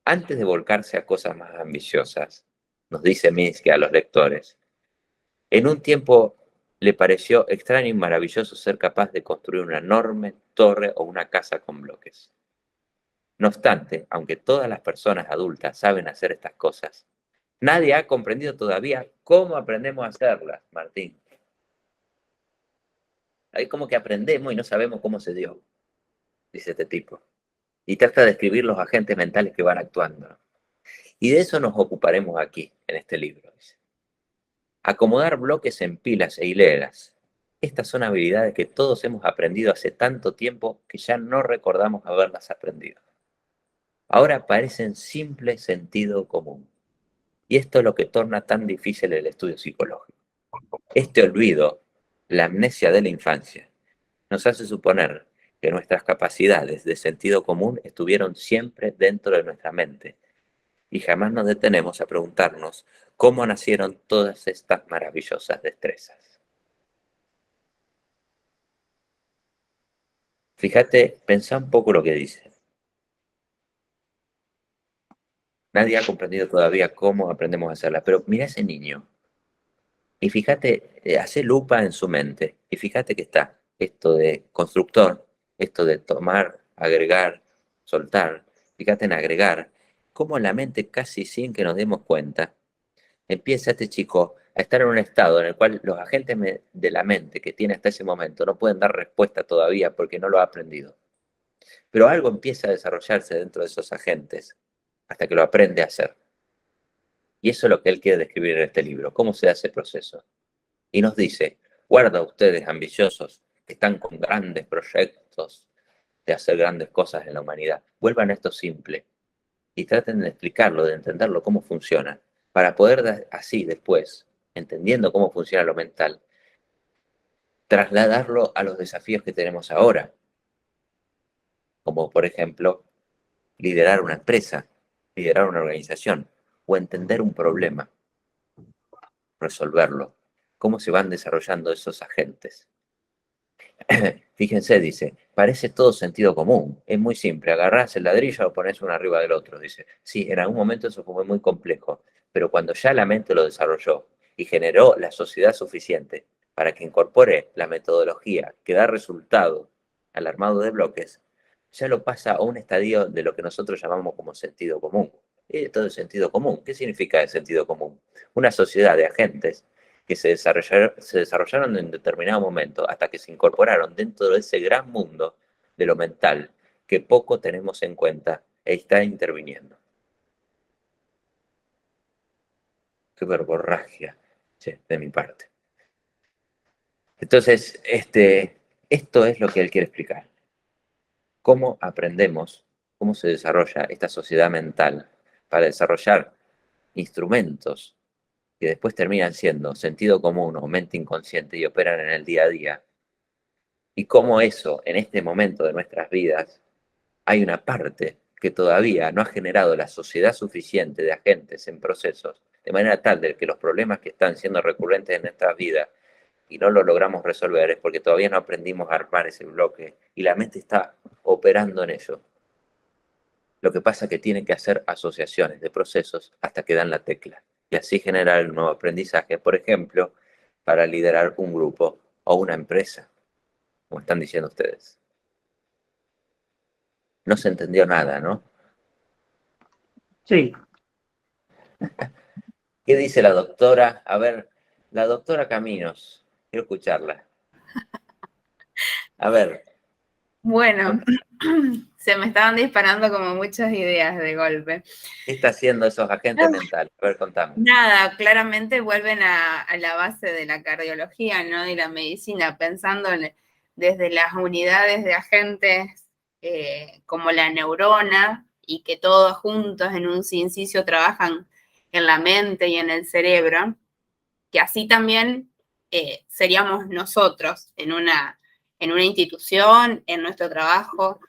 Antes de volcarse a cosas más ambiciosas, nos dice Minsky a los lectores, en un tiempo le pareció extraño y maravilloso ser capaz de construir una enorme torre o una casa con bloques. No obstante, aunque todas las personas adultas saben hacer estas cosas, nadie ha comprendido todavía cómo aprendemos a hacerlas, Martín. Hay como que aprendemos y no sabemos cómo se dio, dice este tipo. Y trata de describir los agentes mentales que van actuando. Y de eso nos ocuparemos aquí, en este libro, dice. Acomodar bloques en pilas e hileras. Estas son habilidades que todos hemos aprendido hace tanto tiempo que ya no recordamos haberlas aprendido. Ahora parecen simple sentido común. Y esto es lo que torna tan difícil el estudio psicológico. Este olvido, la amnesia de la infancia, nos hace suponer que nuestras capacidades de sentido común estuvieron siempre dentro de nuestra mente y jamás nos detenemos a preguntarnos cómo nacieron todas estas maravillosas destrezas. Fíjate, pensá un poco lo que dice. Nadie ha comprendido todavía cómo aprendemos a hacerla, pero mira ese niño y fíjate, hace lupa en su mente y fíjate que está esto de constructor, esto de tomar, agregar, soltar, fíjate en agregar, cómo la mente casi sin que nos demos cuenta empieza este chico a estar en un estado en el cual los agentes de la mente que tiene hasta ese momento no pueden dar respuesta todavía porque no lo ha aprendido. Pero algo empieza a desarrollarse dentro de esos agentes hasta que lo aprende a hacer. Y eso es lo que él quiere describir en este libro, cómo se hace el proceso. Y nos dice, guarda ustedes ambiciosos que están con grandes proyectos de hacer grandes cosas en la humanidad, vuelvan a esto simple y traten de explicarlo, de entenderlo, cómo funciona, para poder así después, entendiendo cómo funciona lo mental, trasladarlo a los desafíos que tenemos ahora, como por ejemplo, liderar una empresa, liderar una organización o entender un problema, resolverlo, cómo se van desarrollando esos agentes. Fíjense, dice, parece todo sentido común, es muy simple, agarrás el ladrillo y lo pones uno arriba del otro, dice. Sí, en algún momento eso fue muy complejo, pero cuando ya la mente lo desarrolló y generó la sociedad suficiente para que incorpore la metodología que da resultado al armado de bloques, ya lo pasa a un estadio de lo que nosotros llamamos como sentido común. Todo es sentido común. ¿Qué significa el sentido común? Una sociedad de agentes que se desarrollaron en determinado momento hasta que se incorporaron dentro de ese gran mundo de lo mental que poco tenemos en cuenta e está interviniendo. Qué verborragia, che, de mi parte. Entonces, esto es lo que él quiere explicar. Cómo aprendemos, cómo se desarrolla esta sociedad mental para desarrollar instrumentos que después terminan siendo sentido común o mente inconsciente y operan en el día a día. Y cómo eso, en este momento de nuestras vidas, hay una parte que todavía no ha generado la sociedad suficiente de agentes en procesos, de manera tal de que los problemas que están siendo recurrentes en nuestras vidas y no lo logramos resolver es porque todavía no aprendimos a armar ese bloque y la mente está operando en ello. Lo que pasa es que tiene que hacer asociaciones de procesos hasta que dan la tecla y así generar un nuevo aprendizaje, por ejemplo, para liderar un grupo o una empresa, como están diciendo ustedes. No se entendió nada, ¿no? Sí, ¿Qué dice la doctora? A ver, la doctora Caminos, quiero escucharla. A ver, Bueno, se me estaban disparando como muchas ideas de golpe. ¿qué está haciendo esos agentes mentales? A ver, contame. Nada, claramente vuelven a la base de la cardiología, ¿no? Y la medicina, pensando desde las unidades de agentes como la neurona y que todos juntos en un sinsisio trabajan en la mente y en el cerebro, que así también seríamos nosotros en una institución, en nuestro trabajo.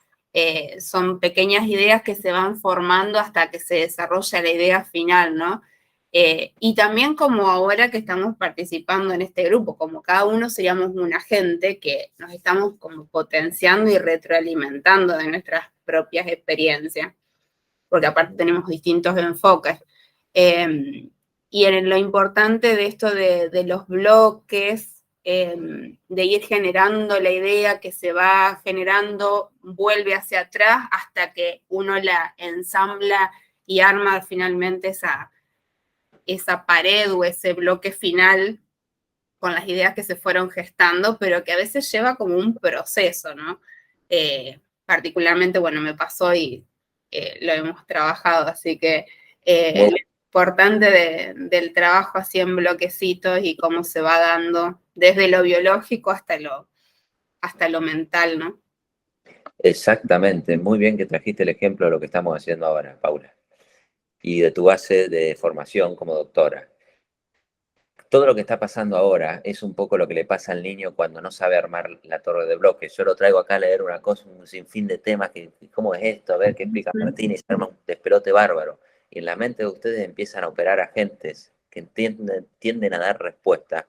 Son pequeñas ideas que se van formando hasta que se desarrolla la idea final, ¿no? Y también como ahora que estamos participando en este grupo, como cada uno seríamos un agente que nos estamos como potenciando y retroalimentando de nuestras propias experiencias, porque aparte tenemos distintos enfoques. Y en lo importante de esto de los bloques, de ir generando la idea que se va generando, vuelve hacia atrás hasta que uno la ensambla y arma finalmente esa pared o ese bloque final con las ideas que se fueron gestando, pero que a veces lleva como un proceso, ¿no? Particularmente, bueno, me pasó y lo hemos trabajado, así que lo importante del trabajo así en bloquecitos y cómo se va dando desde lo biológico hasta lo mental, ¿no? Exactamente, muy bien que trajiste el ejemplo de lo que estamos haciendo ahora, Paula, y de tu base de formación como doctora. Todo lo que está pasando ahora es un poco lo que le pasa al niño cuando no sabe armar la torre de bloques. Yo lo traigo acá a leer una cosa, un sinfín de temas, ¿cómo es esto? A ver qué explica Martín y se arma un despelote bárbaro. Y en la mente de ustedes empiezan a operar agentes que tienden a dar respuesta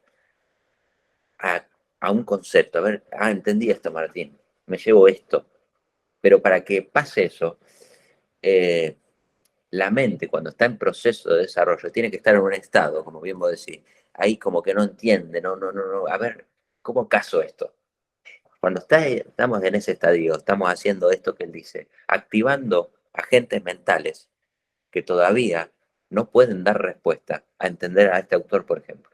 a un concepto. A ver, entendí esto, Martín, me llevo esto. Pero para que pase eso, la mente cuando está en proceso de desarrollo tiene que estar en un estado, como bien vos decís, ahí como que no entiende, no, a ver, ¿cómo caso esto? Cuando estamos en ese estadio, estamos haciendo esto que él dice, activando agentes mentales que todavía no pueden dar respuesta a entender a este autor, por ejemplo.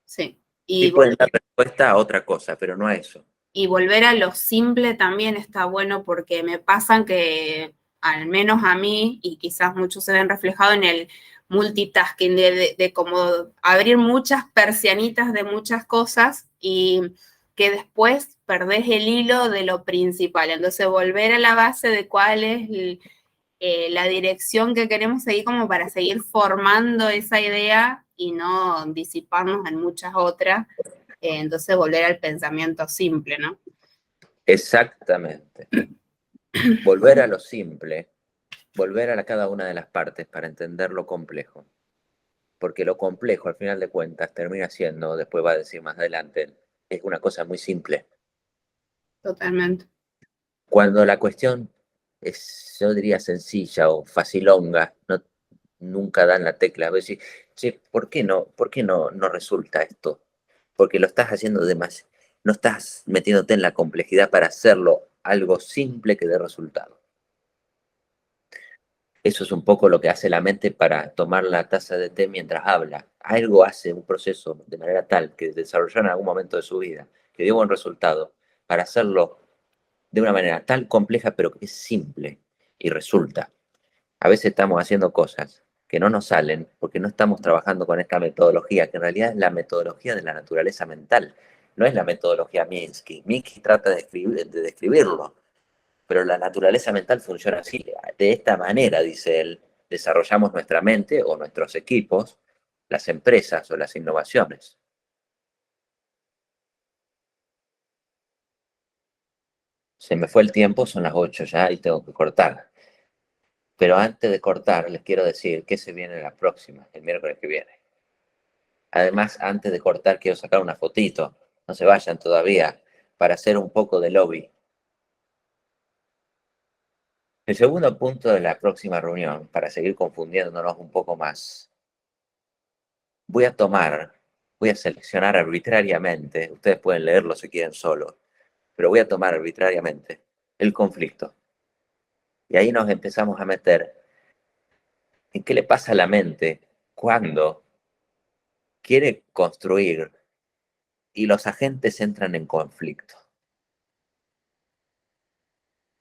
Sí. Sí pueden dar respuesta a otra cosa, pero no a eso. Y volver a lo simple también está bueno porque me pasan que, al menos a mí, y quizás muchos se ven reflejados en el multitasking, de como abrir muchas persianitas de muchas cosas y que después perdés el hilo de lo principal. Entonces, volver a la base de cuál es la dirección que queremos seguir como para seguir formando esa idea y no disiparnos en muchas otras. Entonces, volver al pensamiento simple, ¿no? Exactamente. Volver a lo simple, volver a cada una de las partes para entender lo complejo. Porque lo complejo, al final de cuentas, termina siendo, después va a decir más adelante, es una cosa muy simple. Totalmente. Cuando la cuestión es, yo diría, sencilla o facilonga, nunca dan la tecla. A veces, che, ¿por qué no resulta esto? Porque lo estás haciendo demasiado, no estás metiéndote en la complejidad para hacerlo algo simple que dé resultado. Eso es un poco lo que hace la mente para tomar la taza de té mientras habla. Algo hace un proceso de manera tal que desarrolló en algún momento de su vida, que dio buen resultado, para hacerlo de una manera tan compleja, pero que es simple y resulta. A veces estamos haciendo cosas que no nos salen porque no estamos trabajando con esta metodología, que en realidad es la metodología de la naturaleza mental, no es la metodología Minsky. Minsky trata de describirlo, pero la naturaleza mental funciona así, de esta manera, dice él, desarrollamos nuestra mente o nuestros equipos, las empresas o las innovaciones. Se me fue el tiempo, son las 8 ya y tengo que cortar. Pero antes de cortar, les quiero decir que se viene la próxima, el miércoles que viene. Además, antes de cortar, quiero sacar una fotito. No se vayan todavía, para hacer un poco de lobby. El segundo punto de la próxima reunión, para seguir confundiéndonos un poco más, voy a seleccionar arbitrariamente, ustedes pueden leerlo si quieren solo, pero voy a tomar arbitrariamente el conflicto. Y ahí nos empezamos a meter en qué le pasa a la mente cuando quiere construir y los agentes entran en conflicto.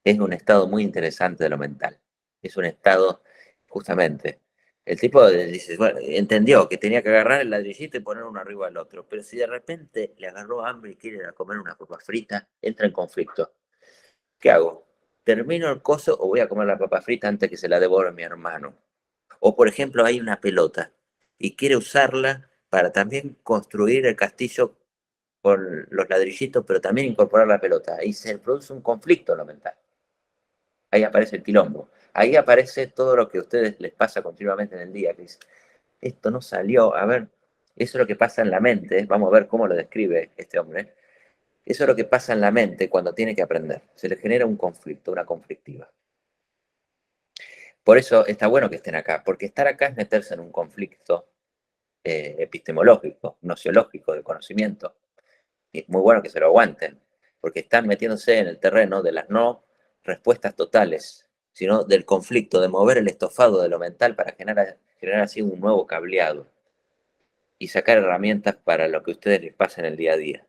Es un estado muy interesante de lo mental. Es un estado, justamente, el tipo dice, bueno, entendió que tenía que agarrar el ladrillito y poner uno arriba del otro, pero si de repente le agarró hambre y quiere ir a comer una papa frita, entra en conflicto. ¿Qué hago? ¿Termino el coso o voy a comer la papa frita antes que se la devore mi hermano? O, por ejemplo, hay una pelota y quiere usarla para también construir el castillo con los ladrillitos, pero también incorporar la pelota. Ahí se produce un conflicto en lo mental. Ahí aparece el quilombo. Ahí aparece todo lo que a ustedes les pasa continuamente en el día. Que dice, esto no salió. A ver, eso es lo que pasa en la mente. Vamos a ver cómo lo describe este hombre. Eso es lo que pasa en la mente cuando tiene que aprender. Se le genera un conflicto, una conflictiva. Por eso está bueno que estén acá, porque estar acá es meterse en un conflicto epistemológico, nociológico, de conocimiento. Y es muy bueno que se lo aguanten, porque están metiéndose en el terreno de las no respuestas totales, sino del conflicto, de mover el estofado de lo mental para generar así un nuevo cableado y sacar herramientas para lo que a ustedes les pasa en el día a día.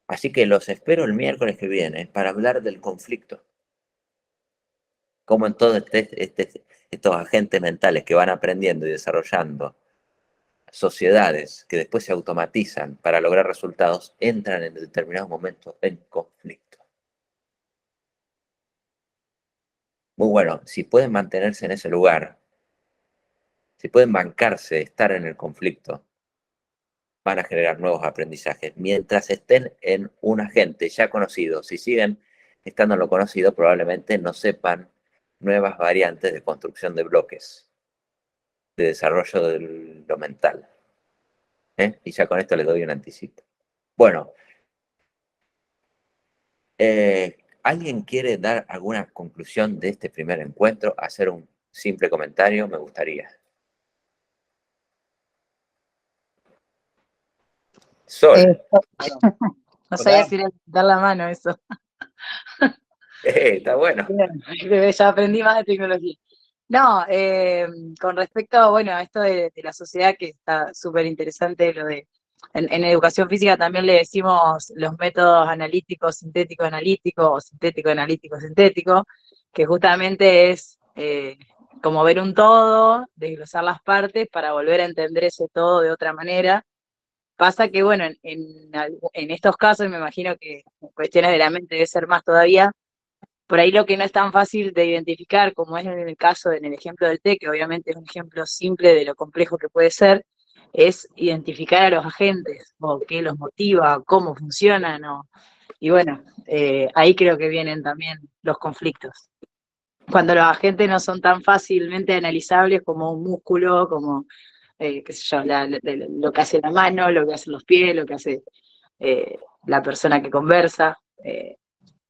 Así que los espero el miércoles que viene para hablar del conflicto. Cómo en todos estos agentes mentales que van aprendiendo y desarrollando sociedades que después se automatizan para lograr resultados, entran en determinados momentos en conflicto. Muy bueno, si pueden mantenerse en ese lugar, si pueden bancarse, estar en el conflicto, van a generar nuevos aprendizajes. Mientras estén en un agente ya conocido, si siguen estando en lo conocido, probablemente no sepan nuevas variantes de construcción de bloques, de desarrollo de lo mental. Y ya con esto les doy un anticipo. Bueno, ¿alguien quiere dar alguna conclusión de este primer encuentro? Hacer un simple comentario, me gustaría. Sol, No sabía si era dar la mano eso. está bueno. Bien, ya aprendí más de tecnología. No, con respecto, bueno, a esto de la sociedad, que está súper interesante, lo de, en educación física también le decimos los métodos analíticos, sintético-analítico, o sintético-analítico-sintético, que justamente es como ver un todo, desglosar las partes para volver a entender ese todo de otra manera. Pasa que, bueno, en estos casos, me imagino que en cuestiones de la mente debe ser más todavía. Por ahí lo que no es tan fácil de identificar, como es en el caso, en el ejemplo del té, que obviamente es un ejemplo simple de lo complejo que puede ser, es identificar a los agentes, o qué los motiva, cómo funcionan, y bueno, ahí creo que vienen también los conflictos. Cuando los agentes no son tan fácilmente analizables como un músculo, como, qué sé yo, lo que hace la mano, lo que hacen los pies, lo que hace la persona que conversa.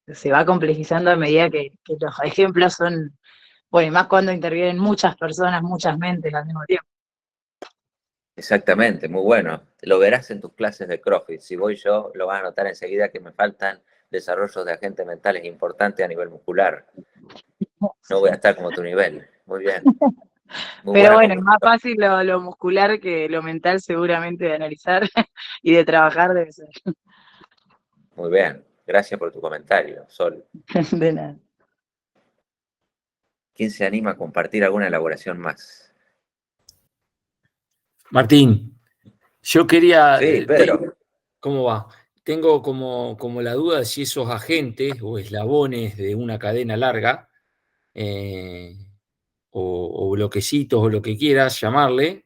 Se va complejizando a medida que los ejemplos son, bueno, y más cuando intervienen muchas personas, muchas mentes al mismo tiempo. Exactamente, muy bueno. Lo verás en tus clases de CrossFit. Si voy yo, lo vas a notar enseguida que me faltan desarrollos de agentes mentales importantes a nivel muscular. No voy a estar como tu nivel. Muy bien. Muy Pero buena bueno, es más conclusión. fácil lo muscular que lo mental seguramente de analizar y de trabajar debe ser. Muy bien. Gracias por tu comentario, Sol. De nada. ¿Quién se anima a compartir alguna elaboración más? Martín, yo quería, Sí, Pedro. ¿cómo va? Tengo como la duda de si esos agentes o eslabones de una cadena larga, eh, o bloquecitos o lo que quieras llamarle,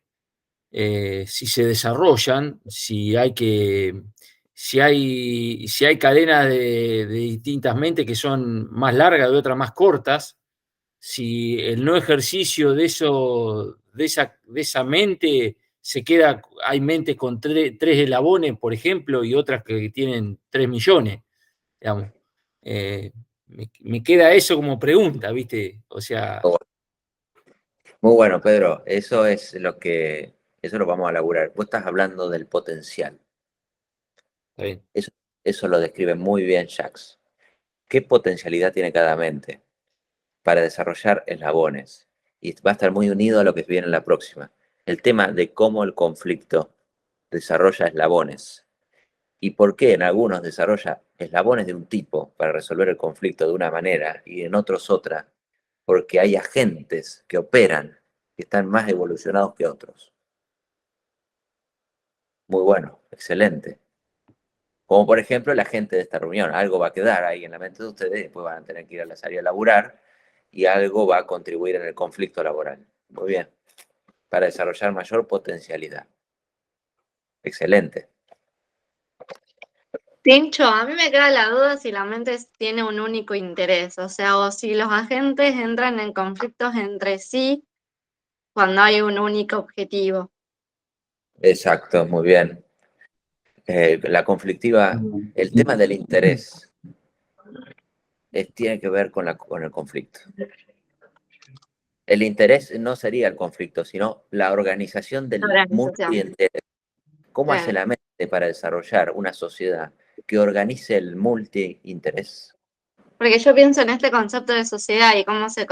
si se desarrollan, si hay cadenas de distintas mentes que son más largas y otras más cortas, si el no ejercicio de esa mente se queda, hay mentes con tres eslabones, por ejemplo, y otras que tienen 3 millones, digamos. Me queda eso como pregunta, ¿viste? O sea, Muy bueno, Pedro. Eso lo vamos a elaborar. Vos estás hablando del potencial. está bien. Eso lo describe muy bien Jacques. ¿Qué potencialidad tiene cada mente para desarrollar eslabones? Y va a estar muy unido a lo que viene en la próxima. El tema de cómo el conflicto desarrolla eslabones y por qué en algunos desarrolla eslabones de un tipo para resolver el conflicto de una manera y en otros otra, porque hay agentes que operan que están más evolucionados que otros. Muy bueno, excelente. Como por ejemplo la gente de esta reunión, algo va a quedar ahí en la mente de ustedes, después van a tener que ir a la área a laburar y algo va a contribuir en el conflicto laboral. Muy bien, para desarrollar mayor potencialidad. Excelente. Tincho, a mí me queda la duda si la mente tiene un único interés, o sea, o si los agentes entran en conflictos entre sí cuando hay un único objetivo. Exacto, muy bien. La conflictiva, el tema del interés tiene que ver con el conflicto. El interés no sería el conflicto, sino la organización La del organización. multiinterés. ¿Cómo hace Claro. la mente para desarrollar una sociedad que organice el multiinterés? Porque yo pienso en este concepto de sociedad y cómo se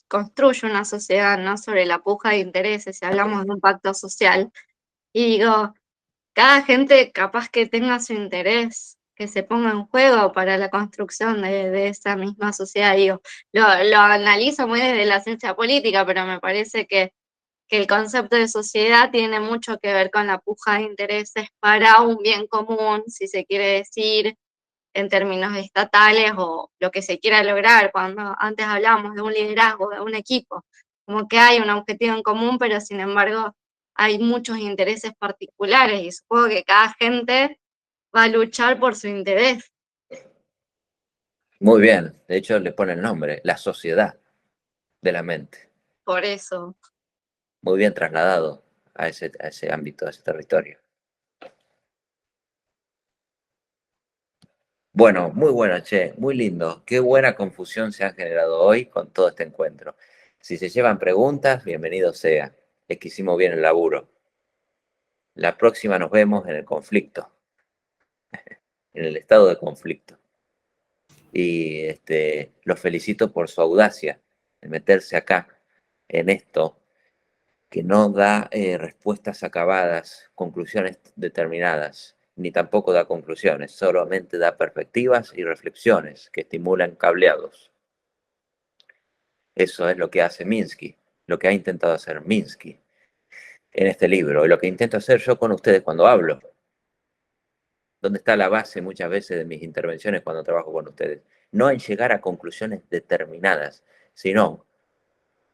construye una sociedad, ¿no? Sobre la puja de intereses, si hablamos de un pacto social. Y digo, cada gente capaz que tenga su interés, que se ponga en juego para la construcción de esa misma sociedad. Digo, lo analizo muy desde la ciencia política, pero me parece que el concepto de sociedad tiene mucho que ver con la puja de intereses para un bien común, si se quiere decir, en términos estatales o lo que se quiera lograr. Cuando antes hablábamos de un liderazgo, de un equipo, como que hay un objetivo en común, pero sin embargo hay muchos intereses particulares y supongo que cada gente va a luchar por su interés. Muy bien, de hecho le pone el nombre, la sociedad de la mente. Por eso. Muy bien trasladado a ese ámbito, a ese territorio. Bueno, muy bueno, che, muy lindo. Qué buena confusión se ha generado hoy con todo este encuentro. Si se llevan preguntas, bienvenido sea. Es que hicimos bien el laburo. La próxima nos vemos en el conflicto, en el estado de conflicto. Y los felicito por su audacia de meterse acá en esto que no da respuestas acabadas, conclusiones determinadas, ni tampoco da conclusiones, solamente da perspectivas y reflexiones que estimulan cableados. Eso es lo que hace Minsky, lo que ha intentado hacer Minsky en este libro, y lo que intento hacer yo con ustedes cuando hablo. ¿Dónde está la base muchas veces de mis intervenciones cuando trabajo con ustedes? No en llegar a conclusiones determinadas, sino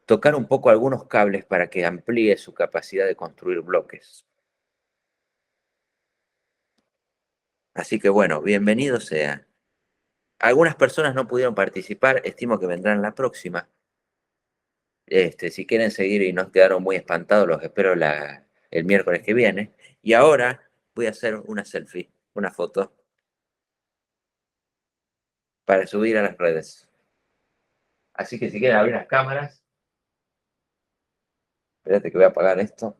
tocar un poco algunos cables para que amplíe su capacidad de construir bloques. Así que bueno, bienvenido sea. Algunas personas no pudieron participar, estimo que vendrán la próxima. Si quieren seguir y no quedaron muy espantados, los espero el miércoles que viene. Y ahora voy a hacer una selfie, una foto, para subir a las redes. Así que si quieren abrir las cámaras, espérate que voy a apagar esto.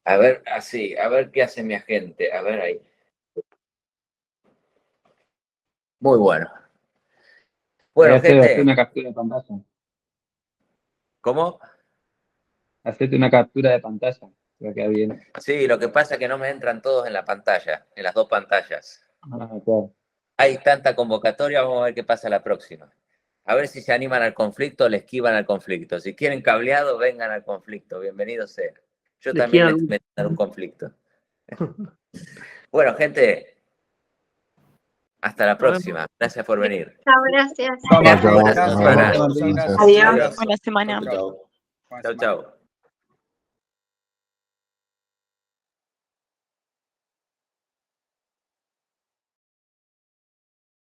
A ver, así, a ver qué hace mi agente. A ver ahí. Muy bueno. Bueno, Hacete gente. una captura de pantalla. ¿Cómo? Hacete una captura de pantalla. Creo que bien. Sí, lo que pasa es que no me entran todos en la pantalla, en las dos pantallas. Ah, claro. Hay tanta convocatoria, vamos a ver qué pasa la próxima. A ver si se animan al conflicto o le esquivan al conflicto. Si quieren cableado, vengan al conflicto. Bienvenido sea. Yo también me meto en un conflicto. Bueno, gente, hasta la próxima. Gracias por venir. Chao, gracias. Buena semana. Adiós, buena semana. Chau, chau.